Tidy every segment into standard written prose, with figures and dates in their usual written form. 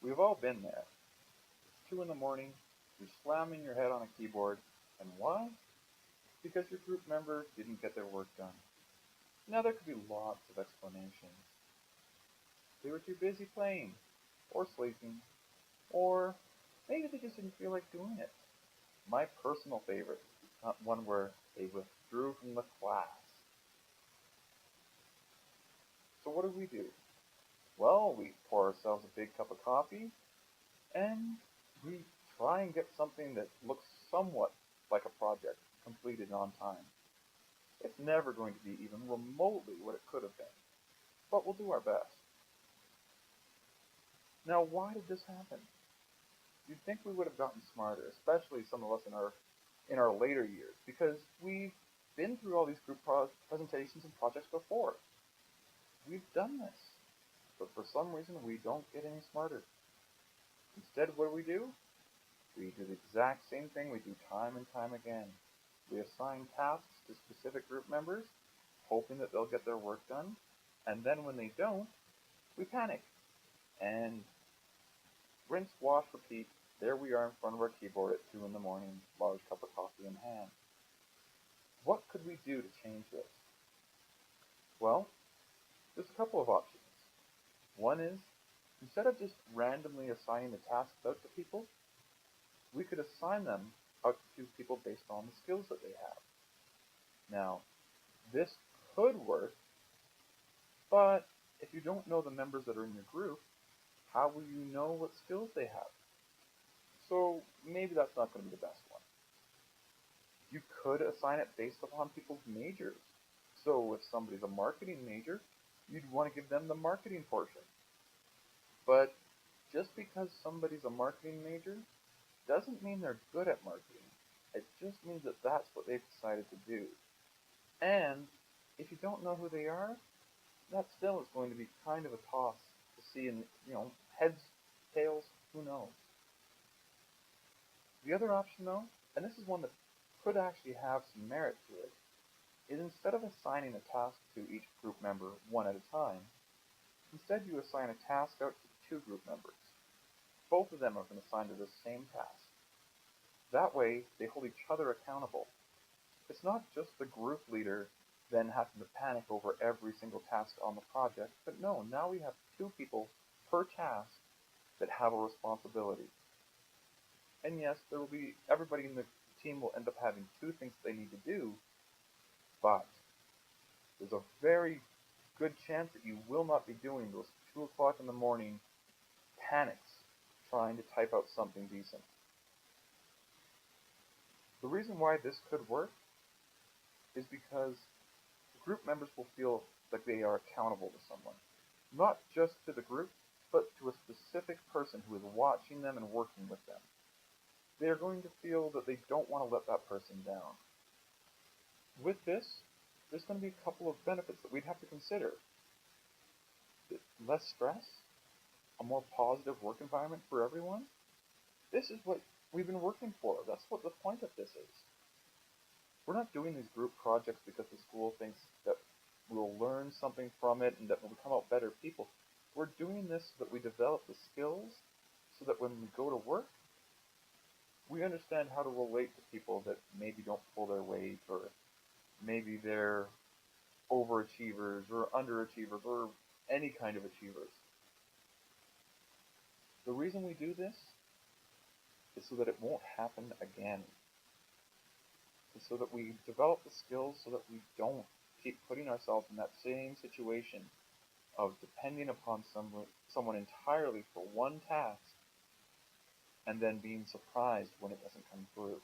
We've all been there. It's 2 in the morning, you're slamming your head on a keyboard, and why? Because your group member didn't get their work done. Now there could be lots of explanations. They were too busy playing, or sleeping, or maybe they just didn't feel like doing it. My personal favorite is one where they withdrew from the class. So what do? Well, we pour ourselves a big cup of coffee, and we try and get something that looks somewhat like a project completed on time. It's never going to be even remotely what it could have been, but we'll do our best. Now, why did this happen? You'd think we would have gotten smarter, especially some of us in our later years, because we've been through all these group presentations and projects before. We've done this, but for some reason we don't get any smarter. Instead, what do? We do the exact same thing we do time and time again. We assign tasks to specific group members, hoping that they'll get their work done, and then when they don't, we panic. And rinse, wash, repeat, there we are in front of our keyboard at 2 in the morning, large cup of coffee in hand. What could we do to change this? Well, there's a couple of options. One is, instead of just randomly assigning the tasks out to people, we could assign them out to people based on the skills that they have. Now, this could work, but if you don't know the members that are in your group, how will you know what skills they have? So maybe that's not going to be the best one. You could assign it based upon people's majors. So if somebody's a marketing major, you'd want to give them the marketing portion. But just because somebody's a marketing major doesn't mean they're good at marketing. It just means that that's what they've decided to do. And if you don't know who they are, that still is going to be kind of a toss to see in, heads, tails, who knows. The other option though, and this is one that could actually have some merit to it, is instead of assigning a task to each group member one at a time, instead you assign a task out to 2 group members. Both of them have been assigned to the same task. That way, they hold each other accountable. It's not just the group leader then having to panic over every single task on the project, but no, now we have 2 people per task that have a responsibility. And yes, everybody in the team will end up having 2 things they need to do, but there's a very good chance that you will not be doing those 2 o'clock in the morning panics trying to type out something decent. The reason why this could work is because group members will feel like they are accountable to someone. Not just to the group, but to a specific person who is watching them and working with them. They are going to feel that they don't want to let that person down. With this, there's going to be a couple of benefits that we'd have to consider. Less stress, a more positive work environment for everyone. This is what we've been working for. That's what the point of this is. We're not doing these group projects because the school thinks that we'll learn something from it and that we'll become out better people. We're doing this so that we develop the skills so that when we go to work, we understand how to relate to people that maybe don't pull their weight, or maybe they're overachievers or underachievers or any kind of achievers. The reason we do this is so that it won't happen again. It's so that we develop the skills so that we don't keep putting ourselves in that same situation of depending upon someone entirely for one task and then being surprised when it doesn't come through.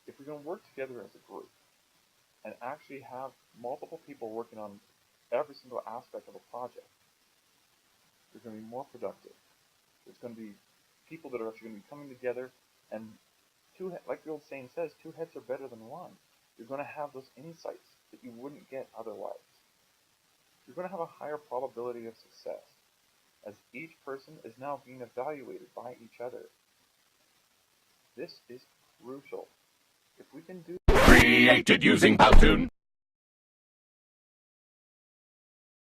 If we can work together as a group and actually have multiple people working on every single aspect of a project, we're going to be more productive. There's going to be people that are actually going to be coming together, and like the old saying says, 2 heads are better than 1. You're going to have those insights that you wouldn't get otherwise. You're going to have a higher probability of success, as each person is now being evaluated by each other. This is crucial. If we can do Created using Powtoon.